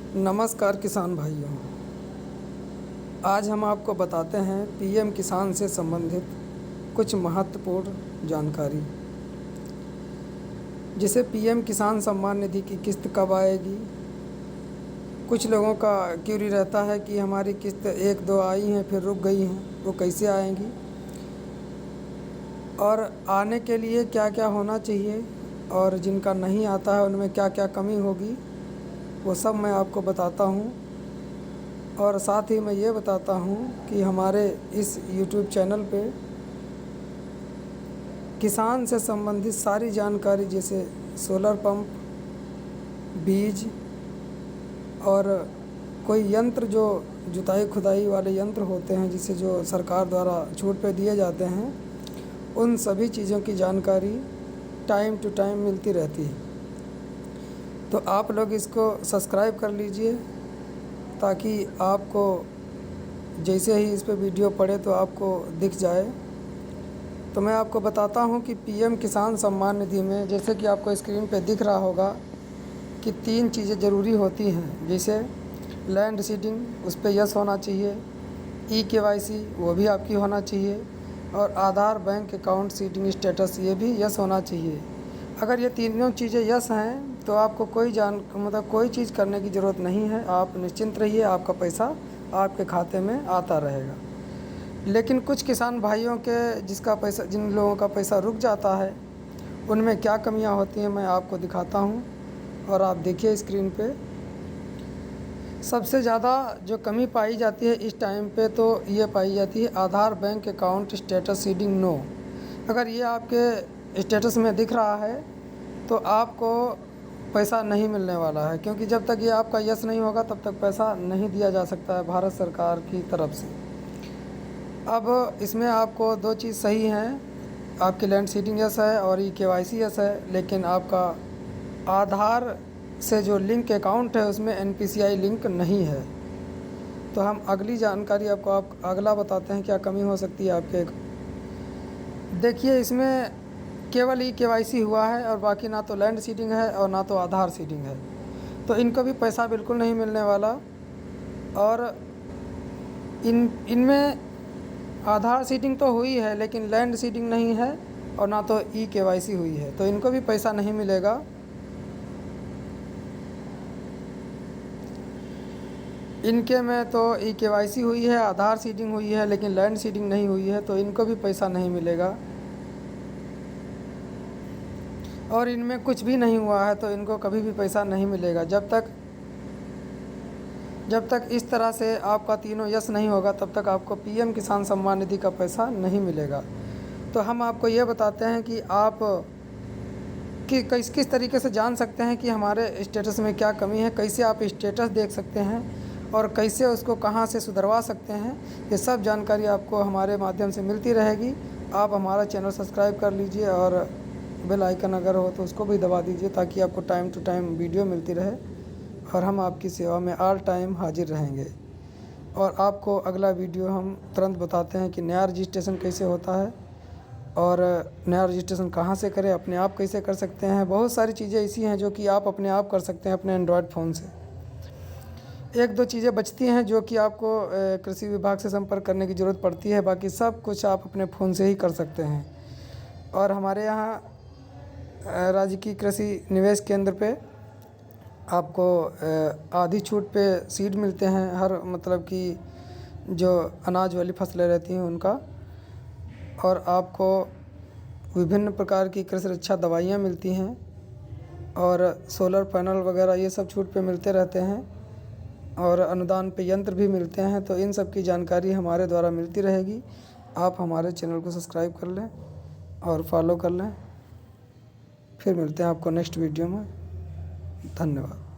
नमस्कार किसान भाइयों। आज हम आपको बताते हैं पीएम किसान से संबंधित कुछ महत्वपूर्ण जानकारी। जैसे पीएम किसान सम्मान निधि की किस्त कब आएगी। कुछ लोगों का क्यूरी रहता है कि हमारी किस्त 1-2 आई हैं फिर रुक गई हैं, वो कैसे आएंगी और आने के लिए क्या क्या होना चाहिए और जिनका नहीं आता है उनमें क्या क्या कमी होगी, वो सब मैं आपको बताता हूँ। और साथ ही मैं ये बताता हूँ कि हमारे इस YouTube चैनल पे किसान से संबंधित सारी जानकारी जैसे सोलर पंप, बीज और कोई यंत्र जो जुताई खुदाई वाले यंत्र होते हैं जिसे जो सरकार द्वारा छूट पे दिए जाते हैं, उन सभी चीज़ों की जानकारी टाइम टू टाइम मिलती रहती है। तो आप लोग इसको सब्सक्राइब कर लीजिए ताकि आपको जैसे ही इस पे वीडियो पड़े तो आपको दिख जाए। तो मैं आपको बताता हूँ कि पीएम किसान सम्मान निधि में जैसे कि आपको स्क्रीन पे दिख रहा होगा कि 3 चीज़ें ज़रूरी होती हैं। जैसे लैंड सीडिंग, उस पर यस होना चाहिए, ई-केवाईसी वो भी आपकी होना चाहिए, और आधार बैंक अकाउंट सीडिंग स्टेटस ये भी यस होना चाहिए। अगर ये तीनों चीज़ें यस हैं तो आपको कोई चीज़ करने की ज़रूरत नहीं है। आप निश्चिंत रहिए, आपका पैसा आपके खाते में आता रहेगा। लेकिन कुछ किसान भाइयों के जिन लोगों का पैसा रुक जाता है उनमें क्या कमियां होती हैं मैं आपको दिखाता हूं। और आप देखिए स्क्रीन पे, सबसे ज़्यादा जो कमी पाई जाती है इस टाइम पे तो ये पाई जाती है Aadhaar bank account status seeding no. अगर ये आपके स्टेटस में दिख रहा है तो आपको पैसा नहीं मिलने वाला है, क्योंकि जब तक ये आपका यस नहीं होगा तब तक पैसा नहीं दिया जा सकता है भारत सरकार की तरफ से। अब इसमें आपको 2 चीज़ सही हैं, आपकी लैंड सीडिंग यस है और ई-केवाईसी यस है, लेकिन आपका आधार से जो लिंक अकाउंट है उसमें एनपीसीआई लिंक नहीं है। तो हम अगली जानकारी आपको अगला बताते हैं क्या कमी हो सकती है आपके। देखिए इसमें केवल ई-केवाईसी हुआ है और बाकी ना तो लैंड सीडिंग है और ना तो आधार सीडिंग है, तो इनको भी पैसा बिल्कुल नहीं मिलने वाला। और इनमें आधार सीडिंग तो हुई है लेकिन लैंड सीडिंग नहीं है और ना तो ई-केवाईसी हुई है, तो इनको भी पैसा नहीं मिलेगा। इनके में तो ई-केवाईसी हुई है, आधार सीडिंग हुई है, लेकिन लैंड सीडिंग नहीं हुई है, तो इनको भी पैसा नहीं मिलेगा। और इनमें कुछ भी नहीं हुआ है तो इनको कभी भी पैसा नहीं मिलेगा। जब तक इस तरह से आपका तीनों यस नहीं होगा तब तक आपको पीएम किसान सम्मान निधि का पैसा नहीं मिलेगा। तो हम आपको ये बताते हैं कि आप किस तरीके से जान सकते हैं कि हमारे स्टेटस में क्या कमी है, कैसे आप स्टेटस देख सकते हैं और कैसे उसको कहां से सुधरवा सकते हैं। ये सब जानकारी आपको हमारे माध्यम से मिलती रहेगी। आप हमारा चैनल सब्सक्राइब कर लीजिए और बेल आइकन अगर हो तो उसको भी दबा दीजिए ताकि आपको टाइम टू टाइम वीडियो मिलती रहे और हम आपकी सेवा में ऑल टाइम हाजिर रहेंगे। और आपको अगला वीडियो हम तुरंत बताते हैं कि नया रजिस्ट्रेशन कैसे होता है और नया रजिस्ट्रेशन कहाँ से करें, अपने आप कैसे कर सकते हैं। बहुत सारी चीज़ें ऐसी हैं जो कि आप अपने आप कर सकते हैं अपने एंड्रॉयड फ़ोन से। 1-2 चीज़ें बचती हैं जो कि आपको कृषि विभाग से संपर्क करने की ज़रूरत पड़ती है, बाकी सब कुछ आप अपने फ़ोन से ही कर सकते हैं। और हमारे यहाँ राजकीय कृषि निवेश केंद्र पे आपको आधी छूट पे सीड मिलते हैं, हर मतलब कि जो अनाज वाली फसलें रहती हैं उनका। और आपको विभिन्न प्रकार की कृषि रक्षा दवाइयाँ मिलती हैं और सोलर पैनल वगैरह ये सब छूट पे मिलते रहते हैं और अनुदान पे यंत्र भी मिलते हैं। तो इन सब की जानकारी हमारे द्वारा मिलती रहेगी। आप हमारे चैनल को सब्सक्राइब कर लें और फॉलो कर लें। फिर मिलते हैं आपको नेक्स्ट वीडियो में। धन्यवाद।